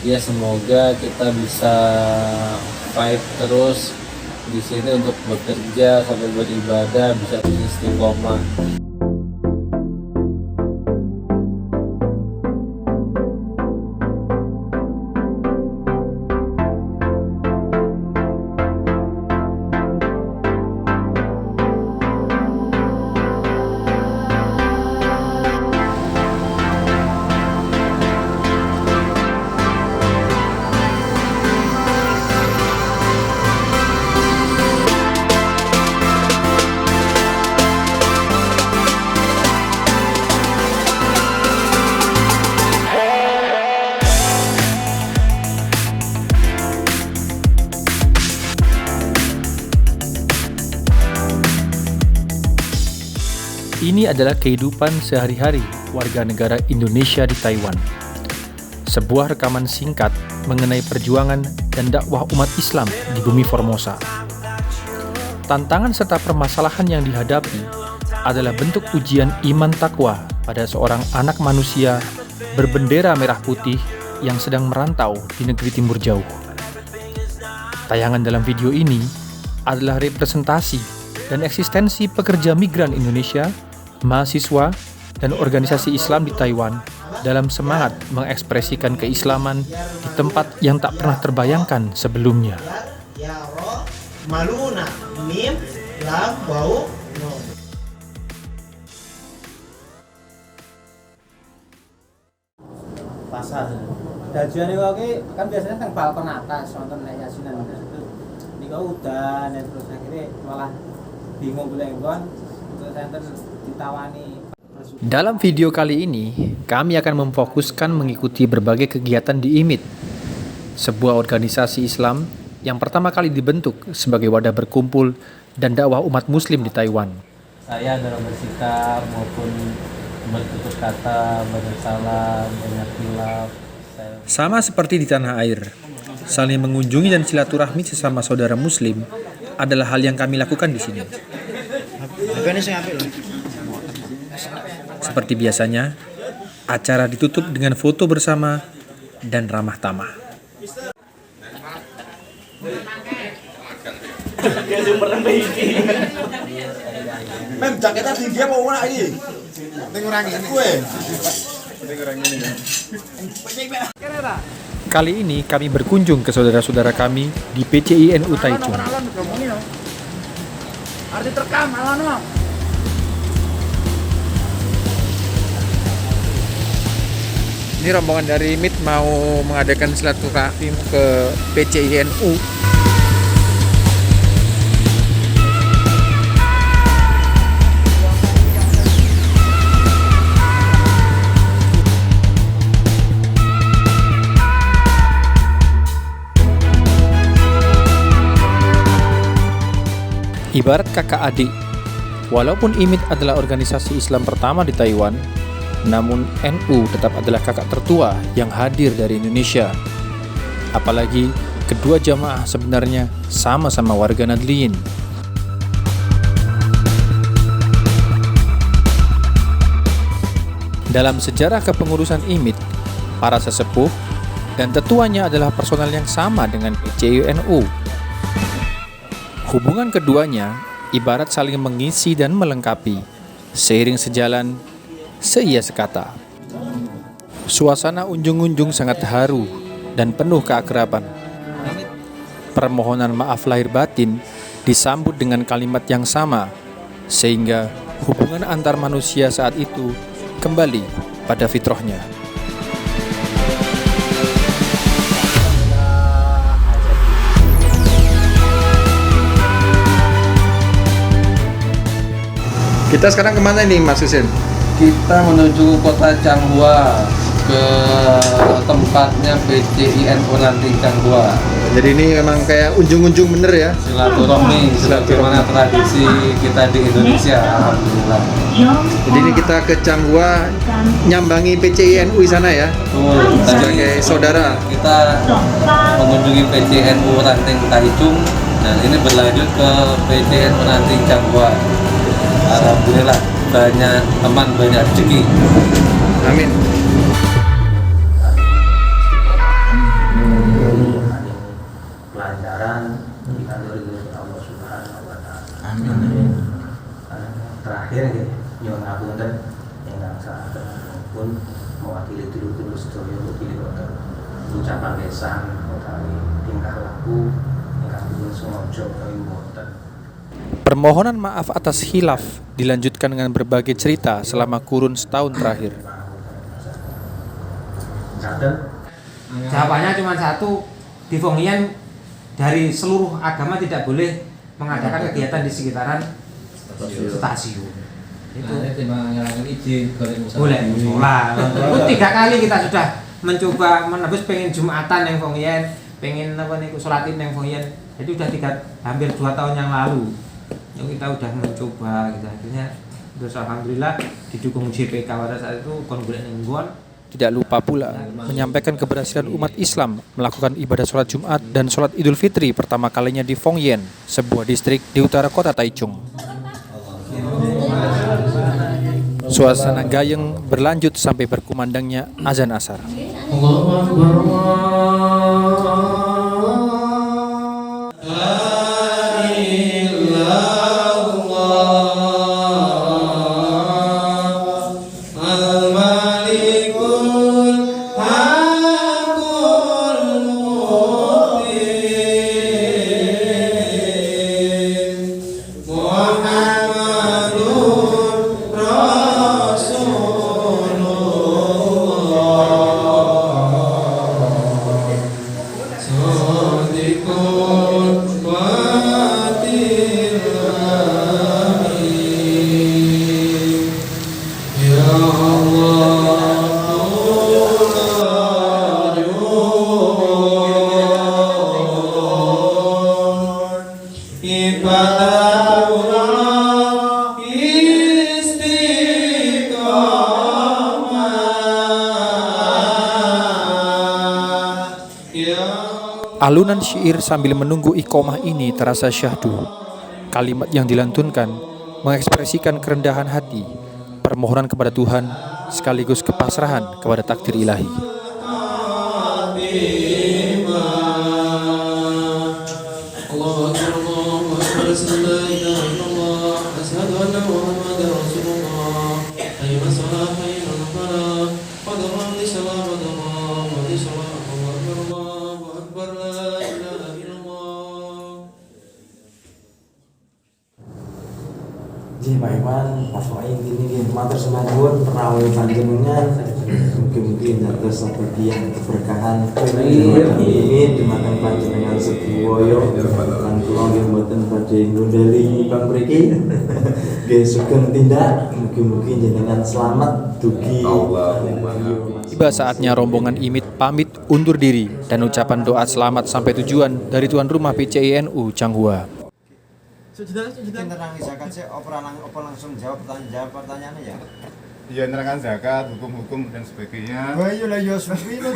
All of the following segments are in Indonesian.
Ya semoga kita bisa fight terus di sini untuk bekerja sambil beribadah, bisa istiqomah. Ini adalah kehidupan sehari-hari warga negara Indonesia di Taiwan. Sebuah rekaman singkat mengenai perjuangan dan dakwah umat Islam di bumi Formosa. Tantangan serta permasalahan yang dihadapi adalah bentuk ujian iman takwa pada seorang anak manusia berbendera merah putih yang sedang merantau di negeri timur jauh. Tayangan dalam video ini adalah representasi dan eksistensi pekerja migran Indonesia, mahasiswa, dan organisasi Islam di Taiwan dalam semangat mengekspresikan keislaman di tempat yang tak pernah terbayangkan sebelumnya. Ya roh, maluna, mim, lam, wau, nun. Pasar. Dajuan itu kan biasanya teng balkon atas nonton naik yasinan itu. Niku udah terus akhirnya malah bingung belenggon untuk center ditawani. Dalam video kali ini, kami akan memfokuskan mengikuti berbagai kegiatan di IMIT, sebuah organisasi Islam yang pertama kali dibentuk sebagai wadah berkumpul dan dakwah umat muslim di Taiwan. Saya dalam bersikap maupun bertutur kata, bersalam, banyak hilaf. Sama seperti di tanah air, saling mengunjungi dan silaturahmi sesama saudara muslim adalah hal yang kami lakukan di sini. Seperti biasanya, acara ditutup dengan foto bersama dan ramah tamah. Mem, jaketnya tinggi apa mana ini? Ngurangi ini. Gue. Kali ini kami berkunjung ke saudara-saudara kami di PCINU Taichung. Arti terekam, alano. Ini rombongan dari MIT mau mengadakan silaturahim ke PCINU. Ibarat kakak adik, walaupun IMIT adalah organisasi Islam pertama di Taiwan, namun NU tetap adalah kakak tertua yang hadir dari Indonesia. Apalagi kedua jamaah sebenarnya sama-sama warga Nadliyin. Dalam sejarah kepengurusan IMIT, para sesepuh dan tetuanya adalah personal yang sama dengan PCINU. Hubungan keduanya ibarat saling mengisi dan melengkapi, seiring sejalan, seia sekata. Suasana unjung-unjung sangat haru dan penuh keakraban. Permohonan maaf lahir batin disambut dengan kalimat yang sama, sehingga hubungan antar manusia saat itu kembali pada fitrahnya. Kita sekarang kemana nih Mas Husin? Kita menuju kota Changhua, ke tempatnya PCINU nanti Changhua. Jadi ini memang kayak unjung-unjung bener ya? Silaturahmi, sebagaimana tradisi kita di Indonesia, alhamdulillah. Jadi ini kita ke Changhua nyambangi PCINU di sana ya? Betul. Sebagai saudara. Kita mengunjungi PCINU Ranting Taichung dan ini berlanjut ke PCINU Ranting Changhua. Alhamdulillah banyak teman, banyak rezeki. Amin. ucapan lesan utawi tingkah laku ingkang dipun sengaja kayu wonten. Permohonan maaf atas khilaf dilanjutkan dengan berbagai cerita selama kurun setahun terakhir. Jawabannya cuma satu, di Fongian dari seluruh agama tidak boleh mengadakan kegiatan di sekitaran stasiun. Itu boleh musola. Itu 3 kali kita sudah mencoba menebus, pengen Jumatan yang Fongian, pengen apa nih sholatin yang Fongian. Jadi udah hampir 2 tahun yang lalu. Yang kita udah mencoba gitu, akhirnya terus alhamdulillah didukung JPK pada saat itu konggulek nenggon. Tidak lupa pula menyampaikan keberhasilan umat Islam melakukan ibadah sholat Jumat dan sholat Idul Fitri pertama kalinya di Fongian, sebuah distrik di utara kota Taichung. Suasana gayeng berlanjut sampai berkumandangnya azan asar. Alunan syair sambil menunggu iqomah ini terasa syahdu. Kalimat yang dilantunkan mengekspresikan kerendahan hati, permohonan kepada Tuhan, sekaligus kepasrahan kepada takdir ilahi. Ji Pak Iman, Mas Wain ini matur semanjur perawi panjenengan mungkin dados sabagian keberkahan ini dimakan panjenengan sedoyo lan kula nggih mboten badhe ngundali Bang mriki nggih sugeng tindak mugi-mugi jenengan selamat dugi. Tiba saatnya rombongan IMIT pamit undur diri dan ucapan doa selamat sampai tujuan dari tuan rumah PCI-NU Changhua. Mungkin terangi zakat sih, apa langsung jawab pertanyaannya ya? Iya, nerangkan zakat, hukum-hukum dan sebagainya. Wah iya lah ya, seperti itu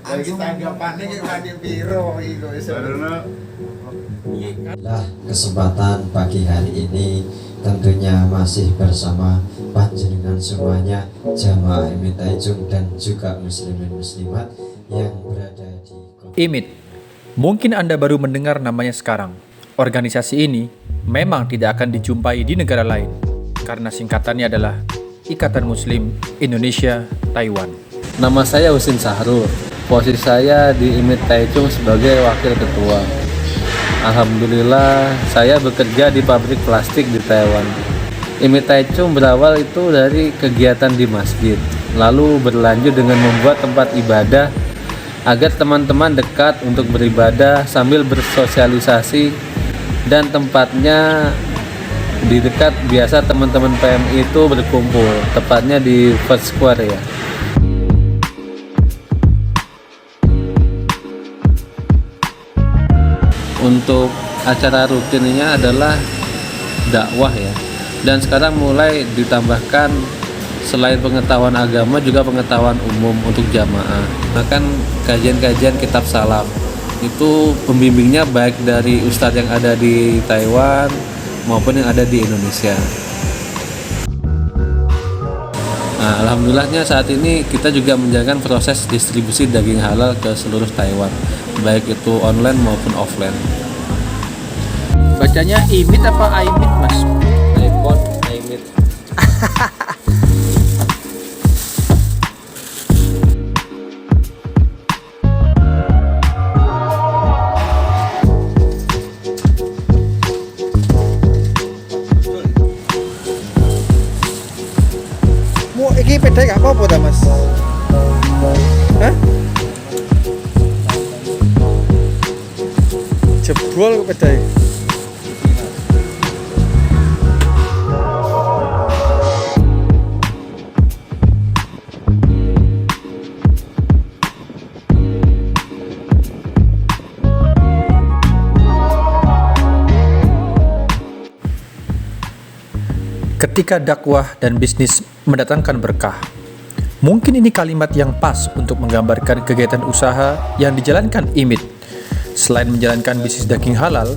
langsung tanggapannya kayak piro itu Lah kesempatan pagi hari ini tentunya masih bersama panjenengan semuanya jamaah IMIT Taichung dan juga muslimin muslimat yang berada di IMIT, mungkin Anda baru mendengar namanya sekarang. Organisasi ini memang tidak akan dijumpai di negara lain karena singkatannya adalah Ikatan Muslim Indonesia Taiwan. Nama saya Husin Sahrul. Posisi saya di IMIT Taichung sebagai wakil ketua. Alhamdulillah saya bekerja di pabrik plastik di Taiwan. IMIT Taichung berawal itu dari kegiatan di masjid, lalu berlanjut dengan membuat tempat ibadah agar teman-teman dekat untuk beribadah sambil bersosialisasi, dan tempatnya di dekat biasa teman-teman PMI itu berkumpul, tepatnya di First Square ya. Untuk acara rutinnya adalah dakwah ya, dan sekarang mulai ditambahkan selain pengetahuan agama juga pengetahuan umum untuk jamaah. Bahkan kajian-kajian kitab salaf itu pembimbingnya baik dari ustadz yang ada di Taiwan maupun yang ada di Indonesia. Nah, alhamdulillahnya saat ini kita juga menjalankan proses distribusi daging halal ke seluruh Taiwan, baik itu online maupun offline. Bacanya IMIT apa IMIT, Mas? iPhone, iMit. Jebol kepedae. Ketika dakwah dan bisnis mendatangkan berkah, mungkin ini kalimat yang pas untuk menggambarkan kegiatan usaha yang dijalankan Imit. Selain menjalankan bisnis daging halal,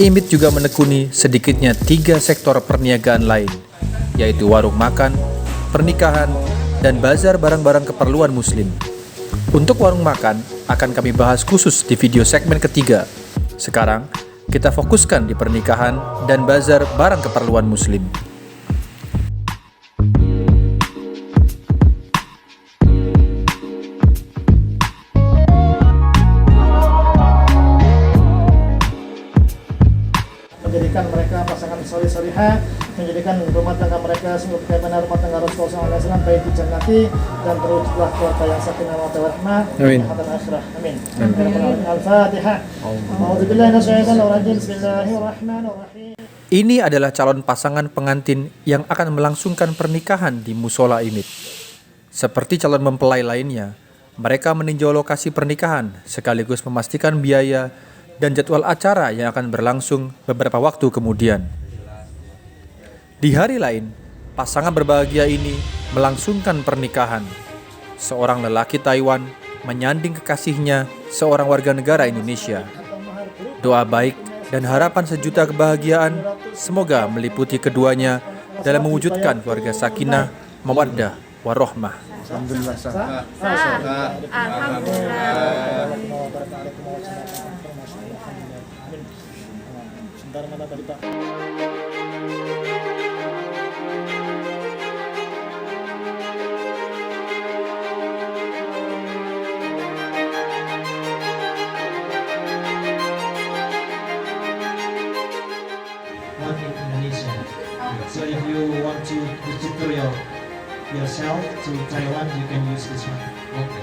Imit juga menekuni sedikitnya 3 sektor perniagaan lain, yaitu warung makan, pernikahan, dan bazar barang-barang keperluan muslim. Untuk warung makan akan kami bahas khusus di video segmen ketiga. Sekarang, kita fokuskan di pernikahan dan bazar barang keperluan muslim. Menjadikan mereka pasangan soleh-solehah, menjadikan rumah tangga mereka sebagaimana rumah tangga Rasulullah SAW baik di jannati dan terwujudlah keluarga yang sakinah wa warahmah Amin. dan akhirah. Amin. Al-Fatihah. A'udzubillahi minasyaitonir rajim. Bismillahirrahmanirrahim. Ini adalah calon pasangan pengantin yang akan melangsungkan pernikahan di musola Imit. Seperti calon mempelai lainnya, mereka meninjau lokasi pernikahan sekaligus memastikan biaya dan jadwal acara yang akan berlangsung beberapa waktu kemudian. Di hari lain, pasangan berbahagia ini melangsungkan pernikahan. Seorang lelaki Taiwan menyanding kekasihnya, seorang warga negara Indonesia. Doa baik dan harapan sejuta kebahagiaan semoga meliputi keduanya dalam mewujudkan keluarga sakinah, mawaddah, warahmah. Alhamdulillah sah. Sebentar mana tadi Pak? Indonesia. So if you want to register yourself to Taiwan, you can use this one. Okay.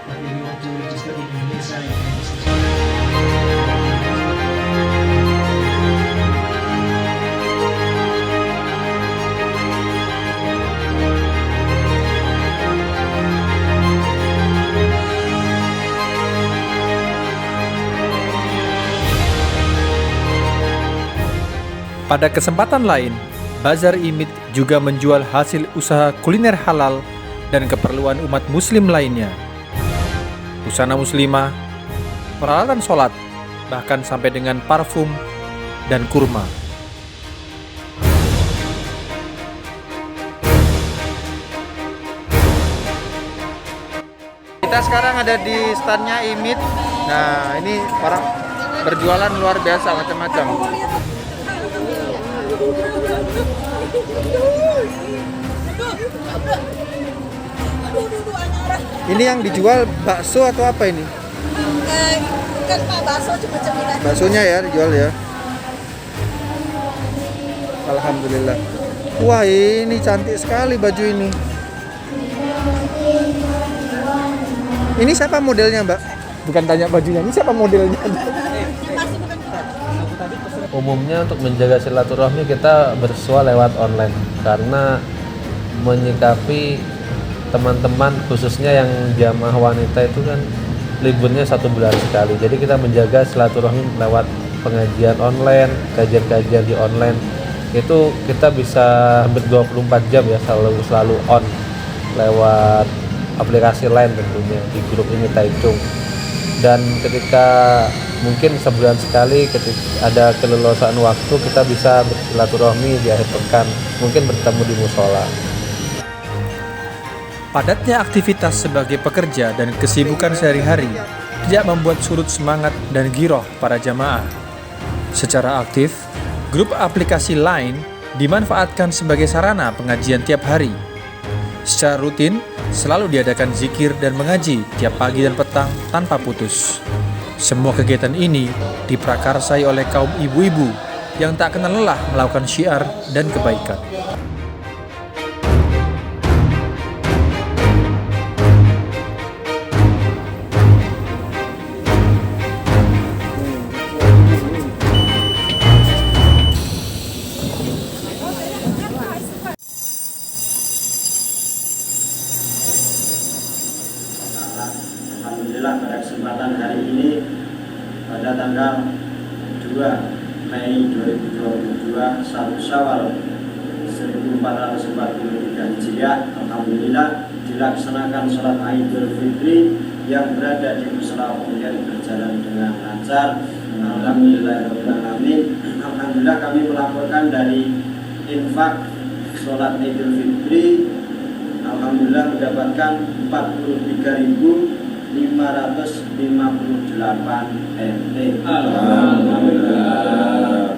But if you want to register in Indonesia, you can use this one. Pada kesempatan lain, Bazar Imit juga menjual hasil usaha kuliner halal dan keperluan umat muslim lainnya. Busana muslimah, peralatan sholat, bahkan sampai dengan parfum dan kurma. Kita sekarang ada di standnya Imit. Nah, ini orang berjualan luar biasa macam-macam. Ini yang dijual bakso atau apa ini? Bukan Pak, bakso cuma cemilan. Baksonya ya dijual ya. Alhamdulillah. Wah, ini cantik sekali baju ini. Ini siapa modelnya, Mbak? Bukan tanya bajunya, ini siapa modelnya? Umumnya untuk menjaga silaturahmi kita bersua lewat online karena menyikapi teman-teman khususnya yang jamaah wanita itu kan liburnya 1 bulan sekali. Jadi kita menjaga silaturahmi lewat pengajian online, kajian-kajian di online. Itu kita bisa hampir 24 jam ya selalu on lewat aplikasi lain tentunya di grup ini Taichung. Dan ketika mungkin sebulan sekali ketika ada keleluasaan waktu kita bisa bersilaturahmi di akhir pekan, mungkin bertemu di musola. Padatnya aktivitas sebagai pekerja dan kesibukan sehari-hari tidak membuat surut semangat dan giroh para jamaah. Secara aktif, grup aplikasi Line dimanfaatkan sebagai sarana pengajian tiap hari. Secara rutin, selalu diadakan zikir dan mengaji tiap pagi dan petang tanpa putus. Semua kegiatan ini diprakarsai oleh kaum ibu-ibu yang tak kenal lelah melakukan syiar dan kebaikan. Alhamdulillah pada kesempatan hari ini pada tanggal 2 Mei 2022 1 Syawal 1443 Hijriah, Alhamdulillah dilaksanakan sholat Idul Fitri yang berada di Musala Pontian berjalan dengan lancar. Alhamdulillahirrahmanirrahim. Alhamdulillah kami melaporkan dari infak sholat Idul Fitri, alhamdulillah mendapatkan 43.558 MT. Alhamdulillah.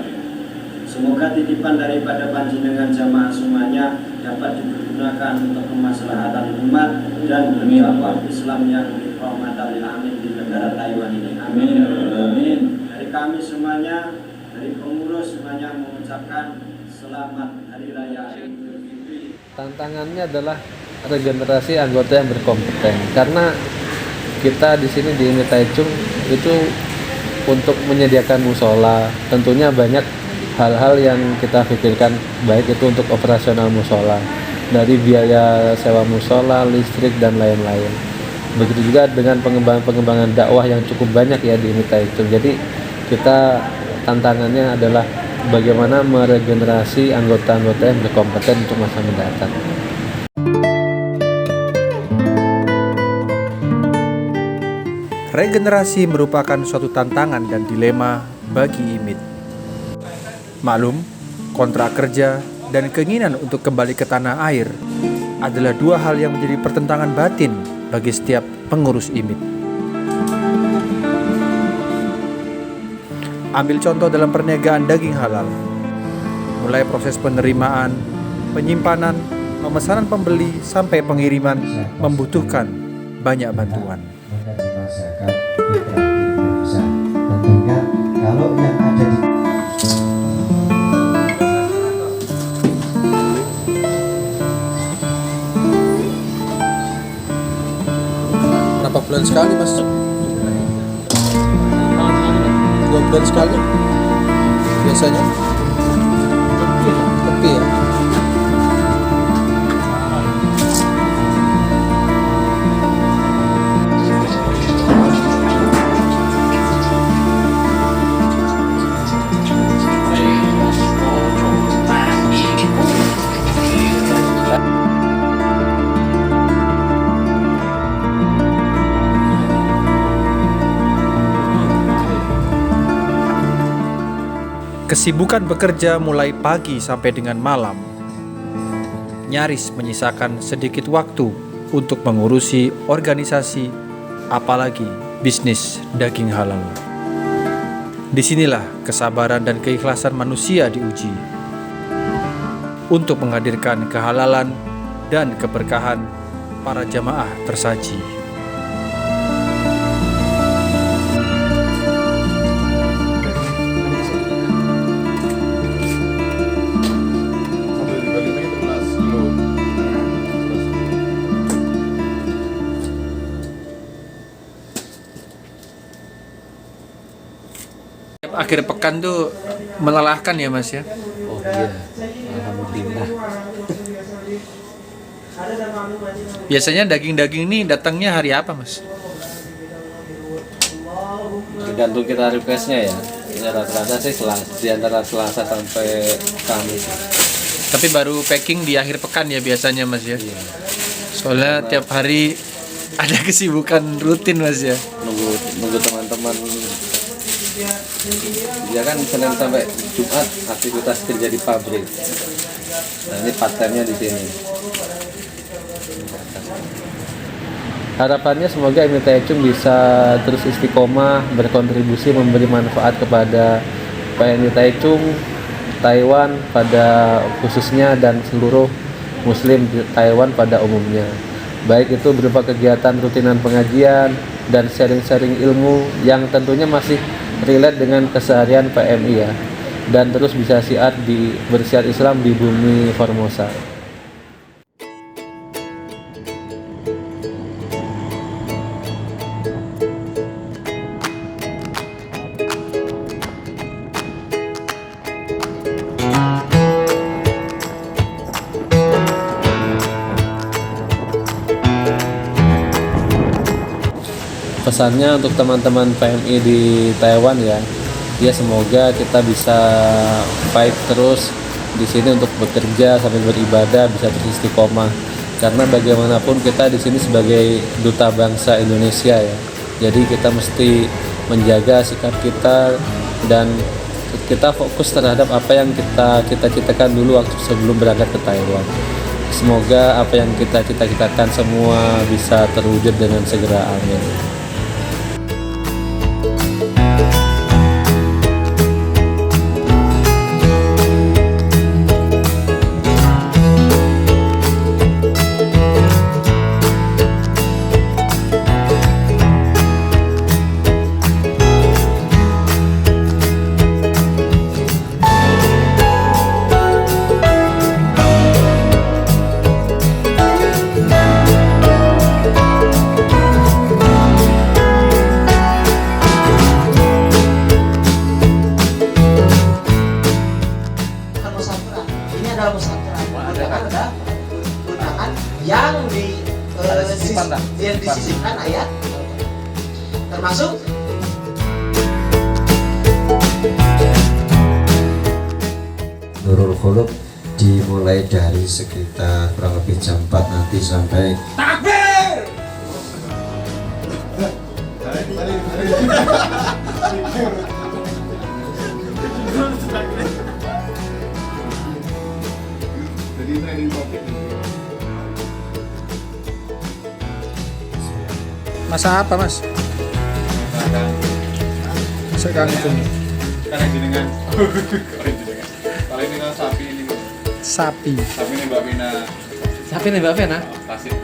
Semoga titipan daripada panjenengan jamaah semuanya dapat digunakan untuk kemaslahatan umat dan berdakwah Islam yang dirahmati amin di negara Taiwan ini. Amin. Amin. Dari kami semuanya, dari pengurus semuanya mengucapkan selamat Hari Raya Idul Fitri. Tantangannya adalah regenerasi anggota yang berkompeten, karena kita di sini di IMIT Taichung itu untuk menyediakan musola, tentunya banyak hal-hal yang kita pikirkan, baik itu untuk operasional musola, dari biaya sewa musola, listrik dan lain-lain. Begitu juga dengan pengembangan dakwah yang cukup banyak ya di IMIT Taichung. Jadi kita tantangannya adalah bagaimana meregenerasi anggota-anggota yang berkompeten untuk masa mendatang. Regenerasi merupakan suatu tantangan dan dilema bagi IMIT. Maklum, kontrak kerja dan keinginan untuk kembali ke tanah air adalah dua hal yang menjadi pertentangan batin bagi setiap pengurus IMIT. Ambil contoh dalam perniagaan daging halal. Mulai proses penerimaan, penyimpanan, pemesanan pembeli sampai pengiriman membutuhkan banyak bantuan. Tentunya kalau yang ada di Berapa bulan sekali mas? 2 bulan sekali biasanya? Lebih ya? Kesibukan bekerja mulai pagi sampai dengan malam nyaris menyisakan sedikit waktu untuk mengurusi organisasi, apalagi bisnis daging halal. Disinilah kesabaran dan keikhlasan manusia diuji untuk menghadirkan kehalalan dan keberkahan para jamaah tersaji. Akhir pekan tuh melelahkan ya mas ya? Oh iya, alhamdulillah. Biasanya daging-daging ini datangnya hari apa mas? Tergantung kita requestnya ya. Ya rata-rata sih di antara Selasa sampai Kamis. Tapi baru packing di akhir pekan ya biasanya mas ya? Iya. Soalnya tiap hari ada kesibukan rutin mas ya? Nunggu teman-teman. Ya kan Senin sampai Jumat aktivitas kerja di pabrik. Nah ini part time-nya di sini. Harapannya semoga IMIT Taichung bisa terus istiqomah berkontribusi memberi manfaat kepada PNI Taichung, Taiwan pada khususnya dan seluruh Muslim di Taiwan pada umumnya. Baik itu berupa kegiatan rutinan pengajian dan sharing-sharing ilmu yang tentunya masih relate dengan keseharian PMI ya, dan terus bisa bersiar Islam di bumi Formosa. pesannya untuk teman-teman PMI di Taiwan ya, semoga kita bisa fight terus di sini untuk bekerja sambil beribadah, bisa terus istiqomah. Karena bagaimanapun kita di sini sebagai duta bangsa Indonesia ya, jadi kita mesti menjaga sikap kita dan kita fokus terhadap apa yang kita cita-citakan dulu waktu sebelum berangkat ke Taiwan. Semoga apa yang kita cita-citakan semua bisa terwujud dengan segera, amin. yang disisipkan ayat termasuk Nurul Khulud dimulai dari sekitar kurang lebih jam 4 nanti sampai takbir. Jadi training topik. Masak apa, Mas? Masak kangkung. Karena jenengan. Kalau ini kan sapi ini. Sapi. Sapi ini Mbak Vina. Sapi nih Mbak Vina. Tasik.